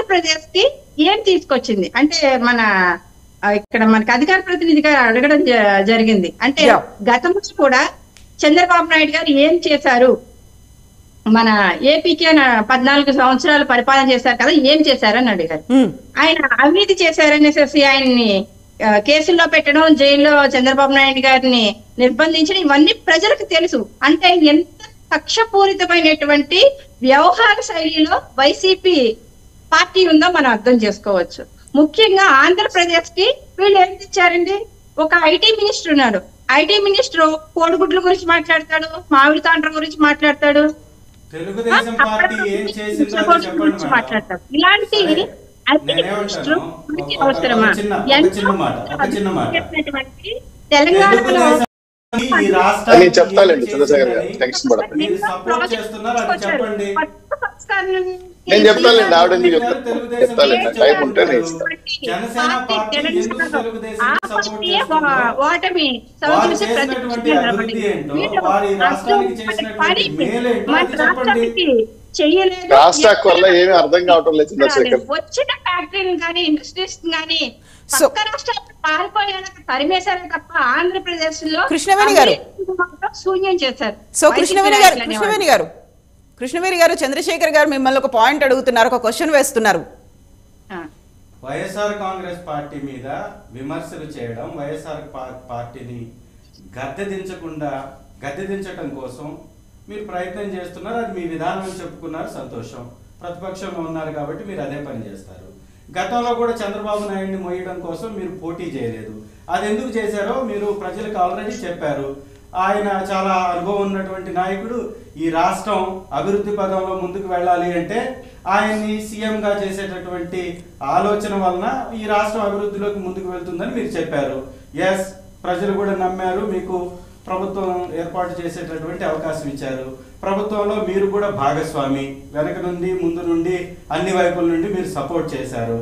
ఆంధ్రప్రదేశ్ కి ఏం తీసుకొచ్చింది అంటే ఇక్కడ మనకి అధికార ప్రతినిధిగా అడగడం జరిగింది. అంటే గతంలో కూడా చంద్రబాబు నాయుడు గారు ఏం చేశారు, మన ఏపీకి 14 సంవత్సరాలు పరిపాలన చేశారు కదా, ఏం చేశారని అడిగారు. ఆయన అవినీతి చేశారనేసి ఆయన్ని కేసుల్లో పెట్టడం, జైల్లో చంద్రబాబు నాయుడు గారిని నిర్బంధించడం, ఇవన్నీ ప్రజలకు తెలుసు. అంటే ఎంత కక్షపూరితమైనటువంటి వ్యవహార శైలిలో వైసీపీ పార్టీ ఉందో మనం అర్థం చేసుకోవచ్చు. ముఖ్యంగా ఆంధ్రప్రదేశ్ కి వీళ్ళు ఏం తెచ్చారండి, ఒక ఐటీ మినిస్టర్ ఉన్నాడు. ఐటీ మినిస్టర్ కోడిగుడ్ల గురించి మాట్లాడతాడు, మామిడి తాండ్ర గురించి మాట్లాడతాడు, మాట్లాడతాడు. ఇలాంటి అవసరమా? తెలంగాణలో చెప్తానండి చంద్రశేఖర్ గారు, టెన్షన్ పడకండి, నేను చెప్తానండి. ఆవిడ చెప్తానండి, టైం ఉంటే నేను రాష్ట్రానికి వల్ల ఏమీ అర్థం కావటం లేదు చంద్రశేఖర్. వచ్చిన ఫ్యాక్టరీని కానీ ఇండస్ట్రీస్ కానీ పక్క రాష్ట్రాలకు పారిపోయాక తరిమేశారే తప్ప ఆంధ్రప్రదేశ్ లో కృష్ణవేణి గారు శూన్యం చేశారు. సో కృష్ణవేణి గారు చంద్రశేఖర్ గారు మిమ్మల్ని ఒక పాయింట్ అడుగుతున్నారు, ఒక క్వశ్చన్ వేస్తున్నారు. వైఎస్ఆర్ కాంగ్రెస్ పార్టీ మీద విమర్శలు చేయడం, వైఎస్ఆర్ పార్టీని గద్దెదించడం కోసం మీరు ప్రయత్నం చేస్తున్నారు. అది మీ విధానం చెప్పుకున్నారు, సంతోషం. ప్రతిపక్షంలో ఉన్నారు కాబట్టి మీరు అదే పని చేస్తారు. గతంలో కూడా చంద్రబాబు నాయుడిని మోయడం కోసం మీరు పోటీ చేయలేదు. అది ఎందుకు చేశారో మీరు ప్రజలకు ఆల్రెడీ చెప్పారు. ఆయన చాలా అనుభవం ఉన్నటువంటి నాయకుడు. ఈ రాష్ట్రం అభివృద్ధి పదంలో ముందుకు వెళ్ళాలి అంటే ఆయన్ని సీఎంగా చేసేటటువంటి ఆలోచన వలన ఈ రాష్ట్రం అభివృద్ధిలోకి ముందుకు వెళ్తుందని మీరు చెప్పారు. ఎస్, ప్రజలు కూడా నమ్మారు. మీకు ప్రభుత్వం ఏర్పాటు చేసేటటువంటి అవకాశం ఇచ్చారు. ప్రభుత్వంలో మీరు కూడా భాగస్వామి, వెనక నుండి ముందు నుండి అన్ని వైపుల నుండి మీరు సపోర్ట్ చేశారు.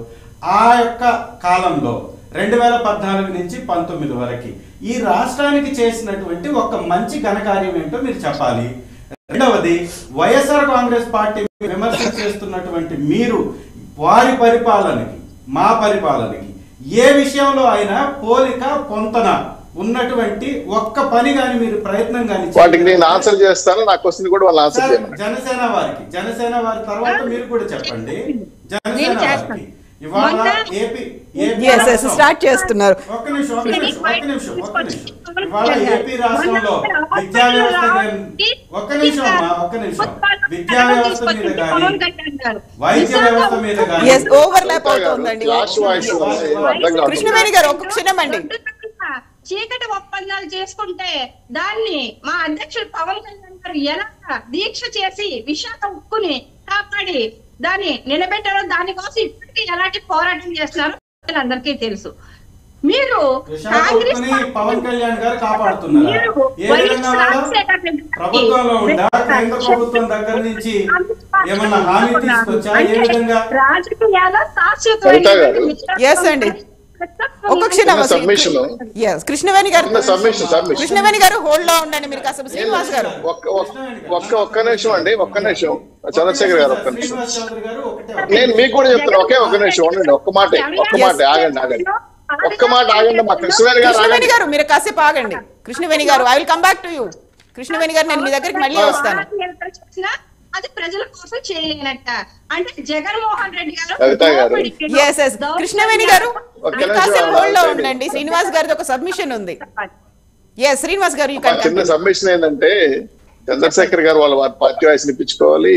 ఆ యొక్క కాలంలో 2014 నుంచి 19 వరకు ఈ రాష్ట్రానికి చేసినటువంటి ఒక మంచి ఘనకార్యం ఏంటో మీరు చెప్పాలి. రెండవది, వైఎస్ఆర్ కాంగ్రెస్ పార్టీ విమర్శలు చేస్తున్నటువంటి మీరు వారి పరిపాలనకి మా పరిపాలనకి ఏ విషయంలో అయినా పోలిక పొంతన ఉన్నటువంటి ఒక్క పని గాని మీరు ప్రయత్నం గాని వాటికి నేను ఆన్సర్ చేస్తాను. నా క్వశ్చన్ కూడా వాళ్ళు ఆన్సర్ చేయండి. జనసేన వారి తర్వాత మీరు కూడా చెప్పండి. జనసేన వారికి ఇవాళ స్టార్ట్ చేస్తున్నారు. ఒక్క నిమిషం. ఇవాళ ఏపీ రాష్ట్రంలో విద్యా వ్యవస్థ విద్యా వ్యవస్థ మీద కానీ వైద్య వ్యవస్థ మీద కానీ ఓవర్లాప్ అవుతుందండి. కృష్ణవేణి గారు ఒక క్షణం అండి. చీకటి ఒప్పందాలు చేసుకుంటే దాన్ని మా అధ్యక్షుడు పవన్ కళ్యాణ్ గారు ఎలా దీక్ష చేసి విశాఖ ఉక్కుని కాపాడి దాన్ని నిలబెట్టారో దానికోసం ఇప్పటికీ ఎలాంటి పోరాటం చేస్తున్నారో అందరికీ తెలుసు. మీరు పవన్ కళ్యాణ్ గారు కాపాడుతున్నారు. ప్రభుత్వంలో ఉందా, కేంద్ర ప్రభుత్వం దగ్గర నుంచి ఏమన్నా హామీ తీసుకొచ్చా? ఏ విధంగా రాజకీయాల శాశ్వతమైన ఒక క్షణం కృష్ణవేణి గారు హోల్డ్ లో ఉండండి. మీరు కాస్త శ్రీనివాస్ గారు ఒక్క నిమిషం అండి, ఒక్క నిమిషం. చంద్రశేఖర్ గారు ఒక్క నిమిషం, నేను మీకు కూడా చెప్తాను. ఒక్క నిమిషం ఉండండి, ఒక్క మాట ఆగండి. ఒక్క మాట ఆగండి. మా కృష్ణవేణి గారు మీరు కాసేపు ఆగండి. కృష్ణవేణి గారు I will come back to you. Krishnaveni గారు నేను మీ దగ్గరికి మళ్ళీ వస్తాను. అది ప్రజల కోసం చేయలేనట్ట అంటే జగన్మోహన్ రెడ్డి గారు. కృష్ణవేణి గారు కాసేపు హోల్డ్ లో ఉండండి. శ్రీనివాస్ గారిది ఒక సబ్మిషన్ ఉంది. శ్రీనివాస్ గారు చిన్న సబ్మిషన్ ఏంటంటే, చంద్రశేఖర్ గారు వాళ్ళ పార్టీ వాయిస్ వినిపించుకోవాలి.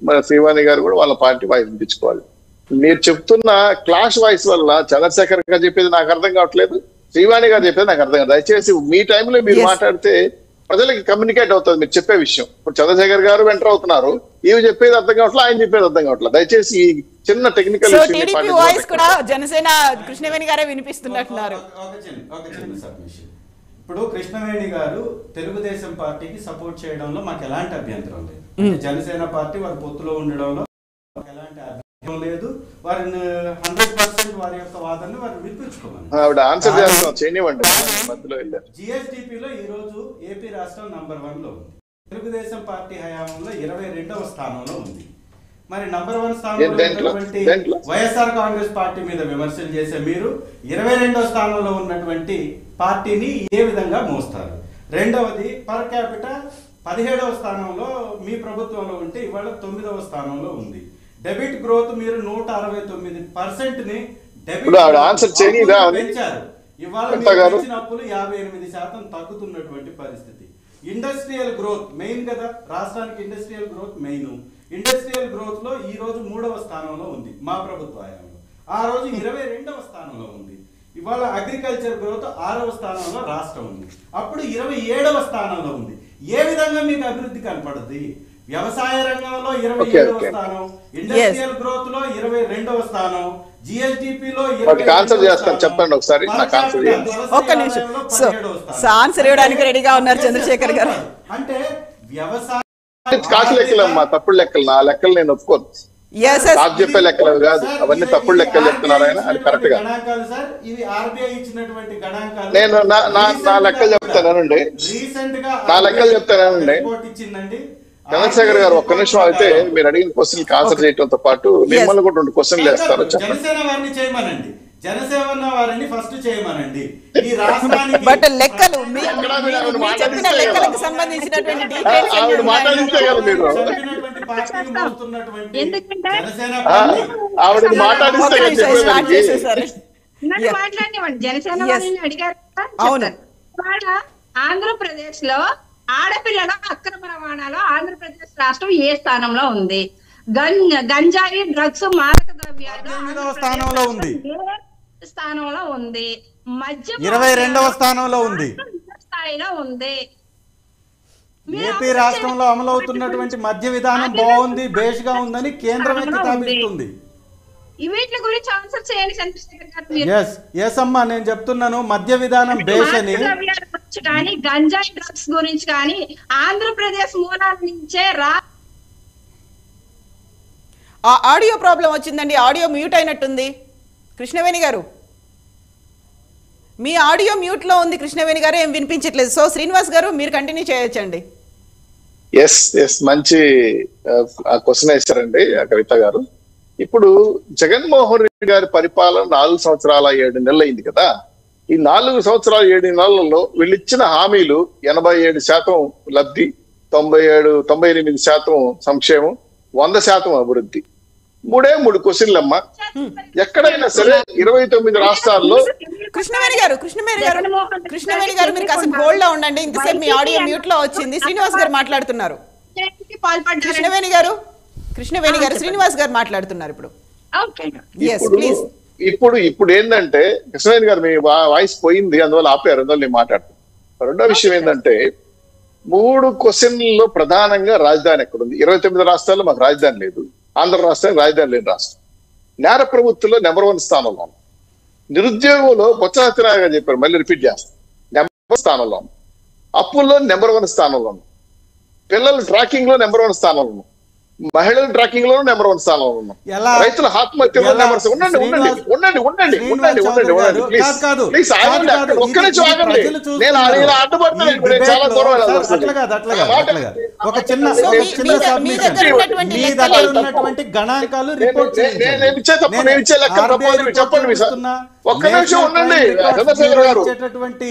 మన శ్రీవాణి గారు కూడా వాళ్ళ పార్టీ వాయిస్ వినిపించుకోవాలి. మీరు చెప్తున్న క్లాష్ వాయిస్ వల్ల చంద్రశేఖర్ గారు చెప్పేది నాకు అర్థం కావట్లేదు, శ్రీవాణి గారు చెప్పేది నాకు అర్థం కాదు. దయచేసి మీ టైంలో మీరు మాట్లాడితే ప్రజలకి కమ్యూనికేట్ అవుతుంది మీరు చెప్పే విషయం. ఇప్పుడు చంద్రశేఖర్ గారు ఎంటర్ అవుతున్నారు, ఇవి చెప్పేది అర్థం కావట్లేదు, ఆయన చెప్పేది అర్థం కావట్లేదు. దయచేసి ఈ చిన్న టెక్నికల్ వాయిస్ కూడా జనసేన కృష్ణవేణి గారే వినిపిస్తున్నట్టున్నారు. ఇప్పుడు కృష్ణవేణి గారు తెలుగుదేశం పార్టీకి సపోర్ట్ చేయడంలో మాకు ఎలాంటి అభ్యంతరం లేదు. జనసేన పార్టీ వారి పొత్తులో ఉండడంలో ఎలాంటి అభ్యంతరం లేదు. వారిని 100% వారి యొక్క వాదనను వారు వినిపించుకోవాలి. జిఎస్డిపిలో ఈ రోజు ఏపీ రాష్ట్రం నంబర్ 1 లో ఉంది. తెలుగుదేశం పార్టీ హయాంలో 22వ స్థానంలో ఉంది. మరి నంబర్ 1 స్థానంలో ఉన్నటువంటి వైఎస్ఆర్ కాంగ్రెస్ పార్టీ మీద విమర్శలు చేసే మీరు 22వ స్థానంలో ఉన్నటువంటి పార్టీని ఏ విధంగా మోస్తారు? రెండవది పర్ క్యాపిటల్ 17వ స్థానంలో మీ ప్రభుత్వంలో ఉంటే ఇవాళ 9వ స్థానంలో ఉంది. డెబిట్ గ్రోత్ మీరు 169% ని పెంచారు. ఇవాళ ఇచ్చిన అప్పులు 58% తగ్గుతున్నటువంటి పరిస్థితి. ఇండస్ట్రియల్ గ్రోత్ మెయిన్ కదా, రాష్ట్రానికి industrial growth main. Industrial growth లో ఈ రోజు 3వ స్థానంలో ఉంది మా ప్రభుత్వ హయాంలో. ఆ రోజు 22వ స్థానంలో ఉంది. ఇవాళ అగ్రికల్చర్ గ్రోత్ 6వ స్థానంలో రాష్ట్రం ఉంది. అప్పుడు 27వ స్థానంలో ఉంది. ఏ విధంగా మీకు అభివృద్ధి కనపడుతుంది? వ్యవసాయ రంగంలో 27వ స్థానం, ఇండస్ట్రియల్ గ్రోత్ లో 22వ స్థానం, జిఎస్డిపిలో చెప్పండి ఒకసారి. ఒక్క నిమిషం, ఆన్సర్ ఇవ్వడానికి రెడీగా ఉన్నారు చంద్రశేఖర్ గారు. అంటే వ్యవసాయ కాసు లెక్కలమ్మా, తప్పుడు లెక్కలు. నా లెక్కలు నేను ఒప్పుకోను. చెప్పే లెక్కలు కాదు అవన్నీ, తప్పుడు లెక్కలు చెప్తున్నారు ఆయన. అది కరెక్ట్ గా నేను నా లెక్కలు చెప్తానండి. నా లెక్కలు చెప్తానండి. చంద్రశేఖర్ గారు ఒక్క నిమిషం అయితే మీరు అడిగిన క్వశ్చన్ ఆన్సర్ చేయడంతో పాటు మిమ్మల్ని కూడా 2 క్వశ్చన్లు వేస్తారు. జనసేన వారిని చేయమనండి, జనసేన వారిని ఫస్ట్ చేయమనండి. ఈ రాష్ట్రానికి బట్ లెక్కలు చెప్పిన లెక్కలకు సంబంధించినటువంటి డీటెయిల్స్ మాట్లాడినివ్వండి. జనసేన వారిని అడిగారు. ఆంధ్రప్రదేశ్ లో ఆడపిల్లల అక్రమ రవాణాలో ఆంధ్రప్రదేశ్ రాష్ట్రం ఏ స్థానంలో ఉంది? గంజాయి, డ్రగ్స్, మాదక ద్రవ్యాలు స్థానంలో ఉంది. స్థానంలో ఉంది. మధ్య 22వ స్థానంలో ఉంది. స్థాయిలో ఉంది. ఏపీ రాష్ట్రంలో అమలవుతున్నటువంటి మద్య విధానం బాగుంది, బేష్గా ఉందని కేంద్రమే కితాబిస్తుంది. వీటి గురించి ఆన్సర్ చేయండి చంద్రశేఖర్ గారు. ఎస్ అమ్మా, నేను చెప్తున్నాను మద్య విధానం బేష్ అని. కానీ గంజాయి, డ్రగ్స్ గురించి కానీ ఆంధ్రప్రదేశ్ మూలాల నుంచే ఆడియో ప్రాబ్లం వచ్చిందండి. ఆడియో మ్యూట్ అయినట్టుంది. కృష్ణవేణి గారు, మీ ఆడియో మ్యూట్ లో ఉంది. కృష్ణవేణి గారు ఏం వినిపించట్లేదు. సో శ్రీనివాస్ గారు మీరు కంటిన్యూ చేయొచ్చండి. మంచి క్వశ్చన్ వేశారండి కవిత గారు. ఇప్పుడు జగన్మోహన్ రెడ్డి గారి పరిపాలన 4 సంవత్సరాల 7 నెలలు అయింది కదా. ఈ 4 సంవత్సరాల 7 నెలలలో వీళ్ళు ఇచ్చిన హామీలు 87% లబ్ధి, 98% సంక్షేమం, 100% అభివృద్ధి. 3 క్వశ్చన్లమ్మా. ఎక్కడైనా సరే 29 రాష్ట్రాల్లో కృష్ణవేణి గారు మీరు కాసేపు హోల్డ్ లో ఉండండి. ఇంతసేపు మీ ఆడియో మ్యూట్ లో వచ్చింది. శ్రీనివాస్ గారు మాట్లాడుతున్నారు. కృష్ణవేణి గారు శ్రీనివాస్ గారు మాట్లాడుతున్నారు ఇప్పుడు. ఇప్పుడు ఏంటంటే కృష్ణవేణి గారు మీ వాయిస్ పోయింది, అందువల్ల ఆపారు, అందువల్ల నేను మాట్లాడుతున్నాను. రెండో విషయం ఏంటంటే 3 క్వశ్చన్లలో ప్రధానంగా రాజధాని ఎక్కడుంది? 29 రాష్ట్రాల్లో మాకు రాజధాని లేదు. ఆంధ్ర రాష్ట్రానికి రాజధాని లేని రాష్ట్రం. నేర ప్రభుత్వంలో నెంబర్ 1 స్థానంలో ఉంది. నిరుద్యోగంలో బొత్స సత్యనారాయణ గారు చెప్పారు, మళ్ళీ రిపీట్ చేస్తాం, నెంబర్ స్థానంలో ఉంది. అప్పుల్లో నెంబర్ 1 స్థానంలో ఉంది. పిల్లల ట్రాకింగ్ లో నెంబర్ 1 స్థానంలో ఉన్నాం. మహిళల ట్రాకింగ్ లో నెంబర్ 1 స్థానంలో ఉన్నాం. రైతుల ఆత్మహత్యలో నెంబర్ గణాంకాలు చెప్పండి. ఒక్క నిమిషం ఉండండి చంద్రశేఖర్ గారు.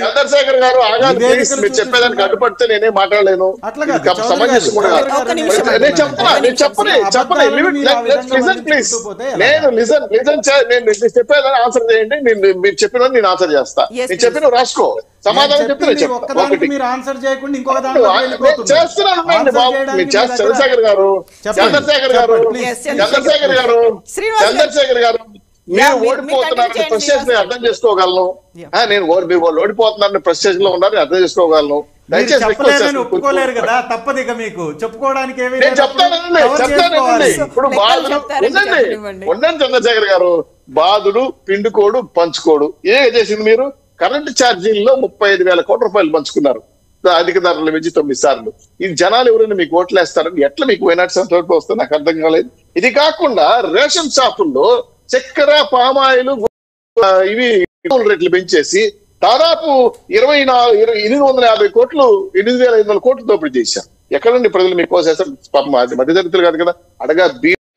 చంద్రశేఖర్ గారు మీరు చెప్పేదానికి అడ్డుపడితే నేనే మాట్లాడలేను. సమంజసం కూడా నేను చెప్పేదాన్ని ఆన్సర్ చేయండి. మీరు చెప్పిన నేను ఆన్సర్ చేస్తా. నేను చెప్పిన రాసుకో, సమాధానం చెప్తే చంద్రశేఖర్ గారు మీరు ఓడిపోతున్నారని ప్రశ్న అర్థం చేసుకోగలను. నేను మీరు ఓడిపోతున్నారని ప్రశ్న లో ఉన్నారని అర్థం చేసుకోగలను. దయచేసి ఒప్పుకోలేరు కదా, తప్పదు ఇక మీకు చెప్పుకోవడానికి. నేను చెప్తానండి. ఇప్పుడు ఉండండి చంద్రశేఖర్ గారు. బాధుడు, పిండుకోడు, పంచుకోడు. ఏ చేసింది మీరు? కరెంటు ఛార్జీల్లో 35,000 కోట్ల రూపాయలు పంచుకున్నారు. అధిక ధరలు పెంచి 9 సార్లు. ఇది జనాలు ఎవరైనా మీకు ఓట్లేస్తారని ఎట్లా మీకు వైనాడు సంతోషం వస్తే నాకు అర్థం కాలేదు. ఇది కాకుండా రేషన్ షాపుల్లో చక్కెర, పామాయిల్ ఇవి రేట్లు పెంచేసి దాదాపు 850 కోట్లు 8,500 కోట్లు దోపిడీ చేశారు. ఎక్కడండి ప్రజలు మీకు కోసేస్తారు? పాపం అది మధ్యతరగతులు కాదు కదా. అడగా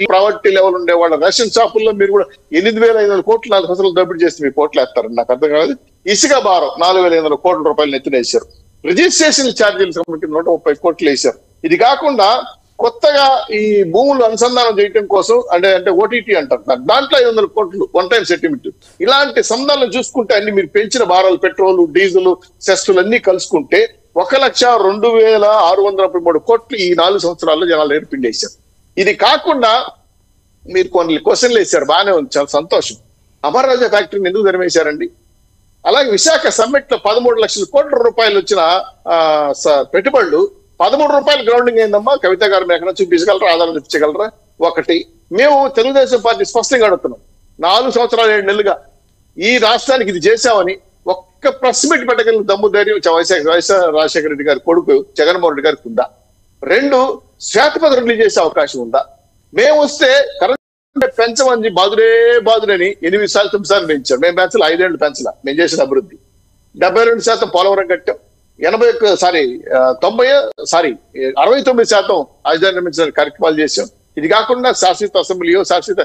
ప్రావర్టీ లెవెల్ ఉండే వాళ్ళ రేషన్ షాపుల్లో మీరు కూడా 8,500 కోట్లు 4 సంవత్సరాలు దోపిడీ చేసి మీ కోట్లు వేస్తారని నాకు అర్థం కాదు. ఇసుక భారం 4,500 కోట్ల రూపాయలు నెత్తినేశారు. రిజిస్ట్రేషన్ ఛార్జీలు సంబంధించి 130 కోట్లు వేశారు. ఇది కాకుండా కొత్తగా ఈ భూములు అనుసంధానం చేయడం కోసం అంటే ఓటీటీ అంటారు, దాంట్లో 500 కోట్లు వన్ టైం సెటిల్మెంట్. ఇలాంటి సంబంధాలను చూసుకుంటే అన్ని మీరు పెంచిన భారాలు, పెట్రోల్, డీజిల్, సెస్టులు అన్ని కలుసుకుంటే 1,02,633 కోట్లు ఈ 4 సంవత్సరాల్లో జనాలు ఏర్పిండేశారు. ఇది కాకుండా మీరు కొన్ని క్వశ్చన్లు వేశారు, బాగానే ఉంది, చాలా సంతోషం. అమర్ రాజా ఫ్యాక్టరీని ఎందుకు ధర్మేశారండి? అలాగే విశాఖ సమ్మిట్ లో 13 లక్షల కోట్ల రూపాయలు వచ్చిన పెట్టుబడులు 13 రూపాయలు గ్రౌండింగ్ అయిందమ్మా. కవిత గారు మీరు ఎక్కడ చూపించగలరా, ఆధారం చూపించగలరా? ఒకటి, మేము తెలుగుదేశం పార్టీ స్పష్టంగా అడుగుతున్నాం, 4 సంవత్సరాలు 7 నెలలుగా ఈ రాష్ట్రానికి ఇది చేశామని ఒక్క ప్రెస్ మీట్ పెట్టగలిగిన దమ్ము ధైర్యం వైఎస్ రాజశేఖర రెడ్డి గారి కొడుకు జగన్మోహన్ రెడ్డి గారికి ఉందా? 2, శ్వేతపత్రం రిలీజ్ చేసే అవకాశం ఉందా? మేము వస్తే కరెంట్ పెంచమని బాదురని 8 సార్లు 9 సార్లు పెంచారు. మేము పెంచాలి 5 ఏళ్ళు పెంచాల. మేము చేసిన అభివృద్ధి 72% పోలవరం కట్టాం, 69% రాజధాని నిర్మించిన కార్యక్రమాలు చేశాం. ఇది కాకుండా శాశ్వత అసెంబ్లీయో శాశ్వత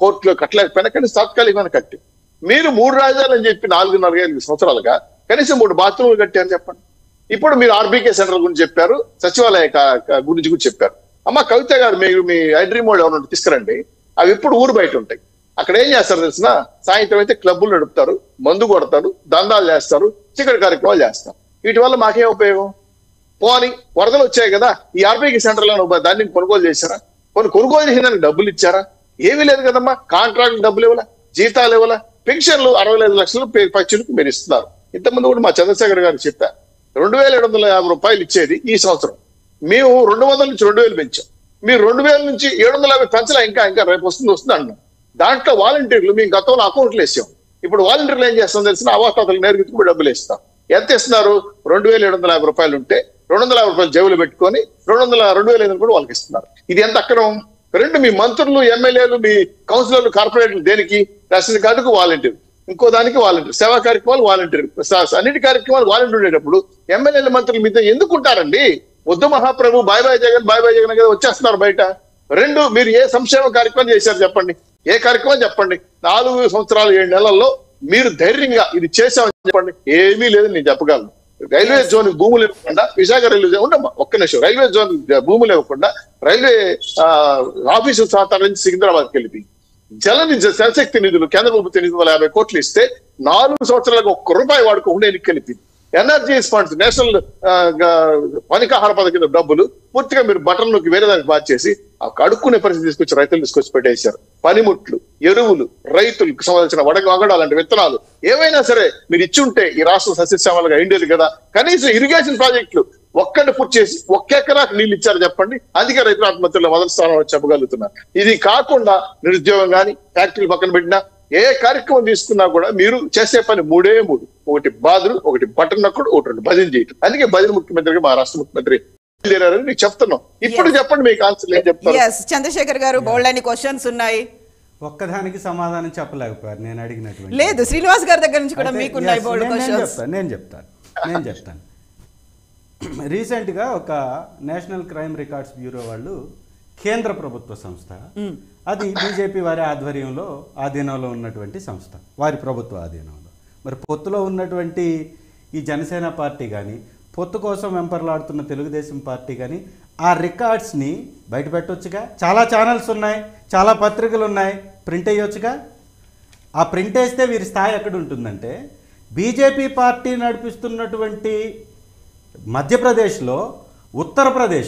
కోర్టులో కట్టలేకపోయినా కనీసం తాత్కాలికంగా కట్టాం. మీరు 3 రాజధానులు అని చెప్పి 4.5 సంవత్సరాలుగా కనీసం 3 బాత్రూములు కట్టారని చెప్పండి. ఇప్పుడు మీరు ఆర్బీకే సెంటర్ గురించి చెప్పారు, సచివాలయ గురించి కూడా చెప్పారు. అమ్మ కవిత గారు, మీరు మీ ఐడ్రీ మోడ్ ఎవరు తీసుకురండి, అవి ఇప్పుడు ఊరు బయట ఉంటాయి. అక్కడ ఏం చేస్తారు తెలిసిన, సాయంత్రం అయితే క్లబ్బులు నడుపుతారు, మందు కొడతారు, దందాలు చేస్తారు, చీకటి కార్యక్రమాలు చేస్తారు. వీటి వల్ల మాకేం ఉపయోగం? పోని వరదలు వచ్చాయి కదా, ఈ ఆర్బీకే సెంటర్లో దాన్ని కొనుగోలు చేశారా? కొనుగోలు చేసిన దానికి డబ్బులు ఇచ్చారా? ఏమీ లేదు కదమ్మా. కాంట్రాక్ట్ డబ్బులు ఇవ్వాలా, జీతాలు ఇవ్వాలా, పెన్షన్లు 65 లక్షలు పచ్చులకు మీరు ఇస్తున్నారు. ఇంతకుముందు కూడా మా చంద్రశేఖర్ గారు చెప్పా, 2,750 రూపాయలు ఇచ్చేది ఈ సంవత్సరం మేము 200 నుంచి 2,000 పెంచాం. మీరు 2,000 నుంచి 750 పెంచలా, ఇంకా రేపు వస్తుంది అన్నాం. దాంట్లో వాలంటీర్లు మేము గతంలో అకౌంట్లు వేసాం. ఇప్పుడు వాలంటీర్లు ఏం చేస్తాం తెలిసిన, అవాతాతలు నేర్చుకుని డబ్బులు ఇస్తాం. ఎంత ఇస్తున్నారు? 2,750 రూపాయలు ఉంటే 250 రూపాయలు జేబులు పెట్టుకొని 2,500 కూడా వాళ్ళకి ఇస్తున్నారు. ఇది ఎంత అక్రమం? 2, మీ మంత్రులు, ఎమ్మెల్యేలు, మీ కౌన్సిలర్లు, కార్పొరేటర్లు దేనికి? రేషన్ కార్డుకు వాలంటీర్, ఇంకో దానికి వాలంటీర్, సేవా కార్యక్రమాలు వాలంటీర్, అన్నిటి కార్యక్రమాలు వాలంటీర్ ఉండేటప్పుడు ఎమ్మెల్యేల మంత్రులు మీతో ఎందుకు ఉంటారండి? వద్దు మహాప్రభు, బాయ్ బాయ్ జగన్ కదా వచ్చేస్తున్నారు బయట. 2, మీరు ఏ సంక్షేమ కార్యక్రమం చేశారు చెప్పండి, ఏ కార్యక్రమం చెప్పండి. 4 సంవత్సరాలు 7 నెలల్లో మీరు ధైర్యంగా ఇది చేశామని చెప్పండి. ఏమీ లేదు నేను చెప్పగలను. రైల్వే జోన్ భూములు ఇవ్వకుండా, విశాఖ రైల్వే జోన్ ఉండమ్మా ఒక్క నిమిషం, రైల్వే జోన్ భూములు ఇవ్వకుండా రైల్వే ఆఫీసు సహకారం నుంచి సికింద్రాబాద్కి వెళ్ళి జలశక్తి నిధులు, కేంద్ర ప్రభుత్వ నిధులు 50 కోట్లు ఇస్తే 4 సంవత్సరాలకు ₹1 వాడుకోకుండా ఎన్నికలిపి ఎనర్జీస్ ఫండ్స్, నేషనల్ పనికాహార పథకం డబ్బులు పూర్తిగా మీరు బటన్లోకి వేరే దానికి మార్చేసి అడుక్కునే పరిస్థితి తీసుకొచ్చి రైతులు తీసుకొచ్చి పెట్టేశారు. పనిముట్లు, ఎరువులు, రైతులకు సంబంధించిన వగడాలు లాంటి విత్తనాలు ఏవైనా సరే మీరు ఇచ్చుంటే ఈ రాష్ట్రం సస్యశ్యామలుగా అయిండేది కదా. కనీసం ఇరిగేషన్ ప్రాజెక్టులు ఒక్కటి పూర్తి చేసి 1 ఎకరాకు నీళ్ళు ఇచ్చారు చెప్పండి. అందుకే రైతుల ఆత్మహత్యలో మొదటి స్థానంలో చెప్పగలుగుతున్నారు. ఇది కాకుండా నిరుద్యోగం కానీ, ఫ్యాక్టరీలు పక్కన పెట్టినా, ఏ కార్యక్రమం తీసుకున్నా కూడా మీరు చేసే పని 3 ఒకటి బాధలు, ఒకటి బటన్ నొక్కడు, ఒకటి భజన చేయటం. అందుకే భజన ముఖ్యమంత్రిగా మా రాష్ట్ర ముఖ్యమంత్రి నీకు చెప్తున్నాం. ఇప్పుడు చెప్పండి మీకు ఆన్సర్ ఏం చెప్తారు? చంద్రశేఖర్ గారు, బోల్డని క్వశ్చన్స్ ఉన్నాయి, ఒక్కదానికి సమాధానం చెప్పలేకపోయారు నేను అడిగినటువంటి. లేదు, శ్రీనివాస్ గారి దగ్గర నుంచి కూడా మీకు ఉన్నాయి బోల్డ్ క్వశ్చన్స్. నేను చెప్తాను. రీసెంట్గా ఒక నేషనల్ క్రైమ్ రికార్డ్స్ బ్యూరో వాళ్ళు, కేంద్ర ప్రభుత్వ సంస్థ, అది బీజేపీ వారి ఆధీనంలో ఉన్నటువంటి సంస్థ, వారి ప్రభుత్వ ఆధీనంలో. మరి పొత్తులో ఉన్నటువంటి ఈ జనసేన పార్టీ కానీ, పొత్తు కోసం వెంపర్లాడుతున్న తెలుగుదేశం పార్టీ కానీ ఆ రికార్డ్స్ని బయట పెట్టొచ్చుగా. చాలా ఛానల్స్ ఉన్నాయి, చాలా పత్రికలు ఉన్నాయి, ప్రింట్ అయ్యొచ్చుగా. ఆ ప్రింట్ వేస్తే వీరి స్థాయి ఎక్కడ ఉంటుందంటే, బీజేపీ పార్టీ నడిపిస్తున్నటువంటి మధ్యప్రదేశ్లో, ఉత్తరప్రదేశ్